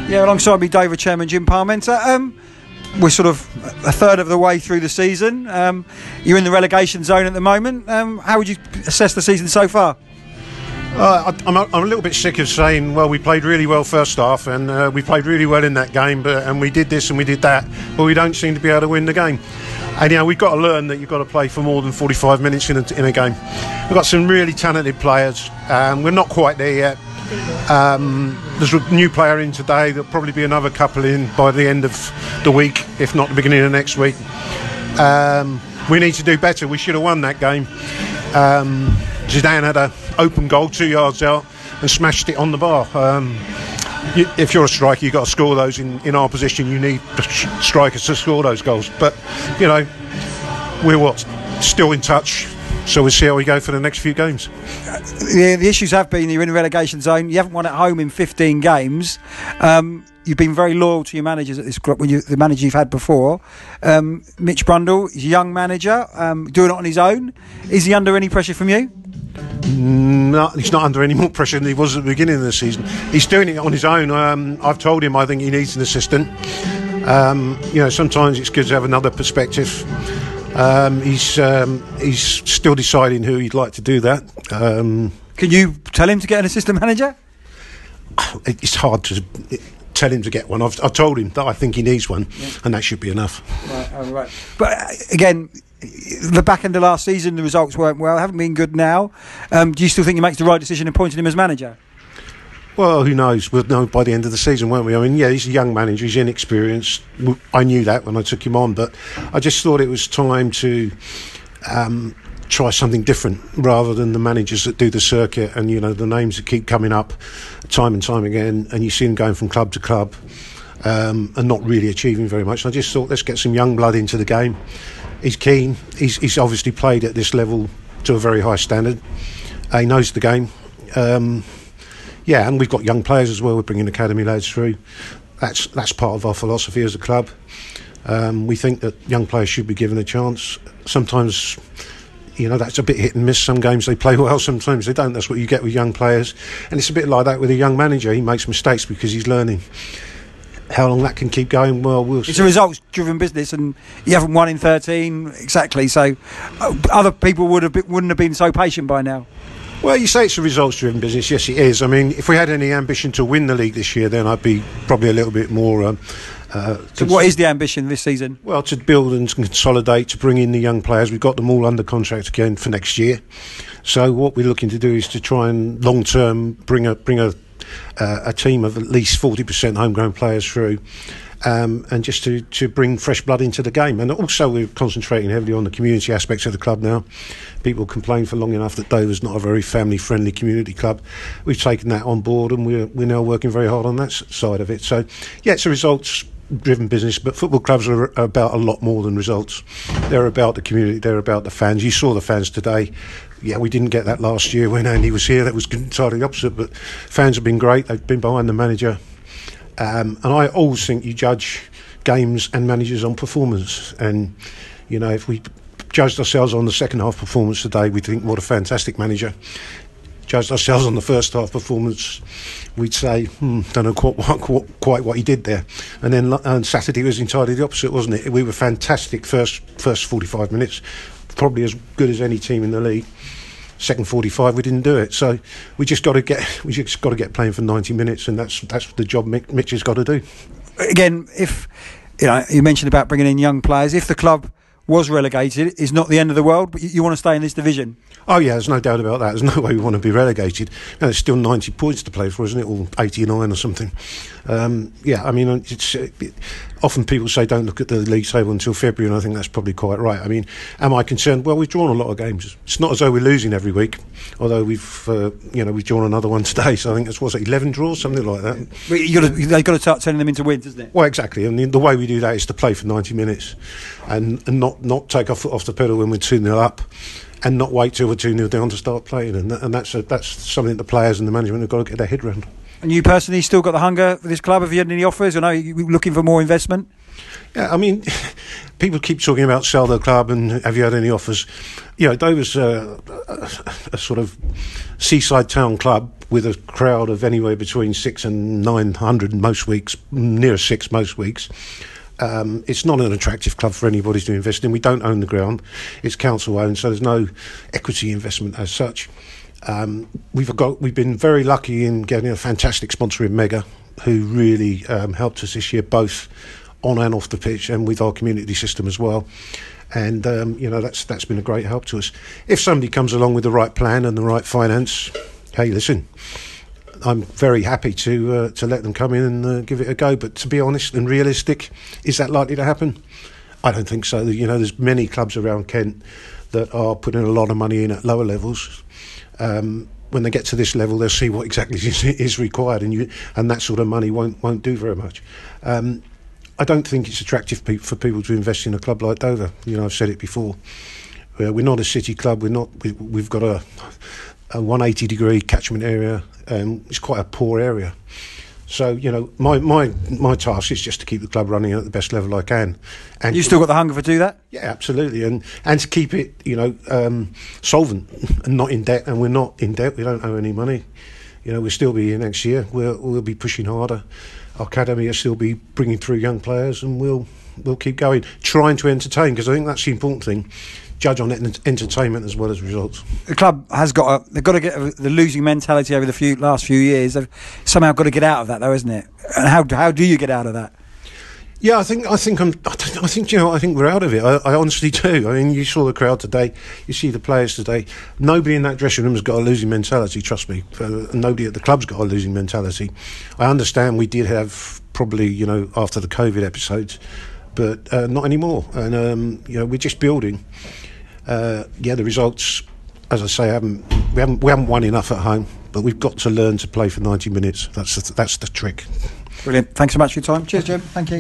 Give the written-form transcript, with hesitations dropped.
Yeah, alongside me, David Chairman Jim Parmenter. We're sort of a third of the way through the season. You're in the relegation zone at the moment. How would you assess the season so far? I'm a little bit sick of saying, well, we played really well first half and we played really well in that game, and we did this and we did that, but we don't seem to be able to win the game. And we've got to learn that you've got to play for more than 45 minutes in a game. We've got some really talented players. We're not quite there yet. There's a new player in today. There'll probably be another couple in by the end of the week, if not the beginning of next week. We need to do better. We should have won that game. Zidane had an open goal 2 yards out and smashed it on the bar. If you're a striker, you've got to score those. In our position, you need strikers to score those goals. But we're still in touch. So we'll see how we go for the next few games. The issues have been you're in the relegation zone. You haven't won at home in 15 games. You've been very loyal to your managers at this club, the manager you've had before. Mitch Brundle, he's a young manager, doing it on his own. Is he under any pressure from you? No, he's not under any more pressure than he was at the beginning of the season. He's doing it on his own. I've told him I think he needs an assistant. Sometimes it's good to have another perspective. He's still deciding who he'd like to do that. Can you tell him to get an assistant manager? It's hard to tell him to get one. I've told him that I think he needs one, and that should be enough. Right. But again, the back end of last season, the results weren't well, haven't been good now. Do you still think he makes the right decision in appointing him as manager? Well, who knows? We'll know by the end of the season, won't we? I mean, he's a young manager, he's inexperienced. I knew that when I took him on, but I just thought it was time to try something different rather than the managers that do the circuit and, the names that keep coming up time and time again, and you see them going from club to club and not really achieving very much. I just thought, let's get some young blood into the game. He's keen. He's obviously played at this level to a very high standard. He knows the game. And we've got young players as well. We're bringing academy lads through. That's part of our philosophy as a club. We think that young players should be given a chance. Sometimes, that's a bit hit and miss. Some games they play well, sometimes they don't. That's what you get with young players. And it's a bit like that with a young manager. He makes mistakes because he's learning. How long that can keep going, well, we'll see. It's a results-driven business, and you haven't won in 13 exactly. So other people wouldn't have been so patient by now. Well, you say it's a results-driven business. Yes, it is. I mean, if we had any ambition to win the league this year, then I'd be probably a little bit more... So what is the ambition this season? Well, to build and consolidate, to bring in the young players. We've got them all under contract again for next year. So what we're looking to do is to try and long-term bring a team of at least 40% homegrown players through. And just to bring fresh blood into the game. And also we're concentrating heavily on the community aspects of the club now. People complained for long enough that Dover's not a very family-friendly community club. We've taken that on board, and we're now working very hard on that side of it. So, it's a results-driven business, but football clubs are about a lot more than results. They're about the community, they're about the fans. You saw the fans today. Yeah, we didn't get that last year when Andy was here. That was entirely opposite, but fans have been great. They've been behind the manager. And I always think you judge games and managers on performance. And, if we judged ourselves on the second half performance today, we'd think, what a fantastic manager. Judged ourselves on the first half performance, we'd say, don't know quite what he did there. And then Saturday was entirely the opposite, wasn't it? We were fantastic first 45 minutes, probably as good as any team in the league. Second 45, we didn't do it. So we just got to get playing for 90 minutes, and that's the job Mitch has got to do. Again, if you mentioned about bringing in young players, if the club was relegated, it's not the end of the world, but you want to stay in this division. Oh yeah, there's no doubt about that. There's no way we want to be relegated. No, there's still 90 points to play for, isn't it? Or 89 or something. Often people say don't look at the league table until February, and I think that's probably quite right. I mean, am I concerned? Well, we've drawn a lot of games. It's not as though we're losing every week, although we've drawn another one today. So I think that's 11 draws, something like that. They've got to start turning them into wins, isn't it? Well, exactly. I mean, the way we do that is to play for 90 minutes, and not take our foot off the pedal when we're 2-0 up. And not wait till we're 2-0 down to start playing, and that's something the players and the management have got to get their head around. And you personally still got the hunger for this club? Have you had any offers? I know you're looking for more investment. Yeah, I mean, people keep talking about sell the club and have you had any offers? You know, Dover's a sort of seaside town club with a crowd of anywhere between 600 and 900 most weeks, near 6 most weeks. It's not an attractive club for anybody to invest in. We don't own the ground. It's council owned, so there's no equity investment as such. We've been very lucky in getting a fantastic sponsor in Mega, who really helped us this year, both on and off the pitch, and with our community system as well. And you know, that's been a great help to us. If somebody comes along with the right plan and the right finance, hey, listen, I'm very happy to let them come in and give it a go. But to be honest and realistic, is that likely to happen? I don't think so. You know, there's many clubs around Kent that are putting a lot of money in at lower levels. When they get to this level, they'll see what exactly is required, and that sort of money won't do very much. I don't think it's attractive for people to invest in a club like Dover. You know, I've said it before. We're not a city club. We've got a 180-degree catchment area, and it's quite a poor area. So, you know, my task is just to keep the club running at the best level I can. And you still got the hunger to do that? Yeah, absolutely, and to keep it, you know, solvent and not in debt. And we're not in debt. We don't owe any money. You know, we'll still be here next year. We'll be pushing harder. Our academy will still be bringing through young players, and we'll keep going, trying to entertain, because I think that's the important thing. Judge on entertainment as well as results. The club has they've got to get the losing mentality over the last few years. They've somehow got to get out of that, though, isn't it? And how do you get out of that? Yeah, I think you know, I think we're out of it. I honestly do. I mean, you saw the crowd today. You see the players today. Nobody in that dressing room has got a losing mentality. Trust me. Nobody at the club's got a losing mentality. I understand we did have probably, you know, after the COVID episodes, but not anymore. And you know, we're just building. Yeah, the results, as I say, we haven't won enough at home, but we've got to learn to play for 90 minutes. That's the trick. Brilliant. Thanks so much for your time. Cheers, Jim. Thank you.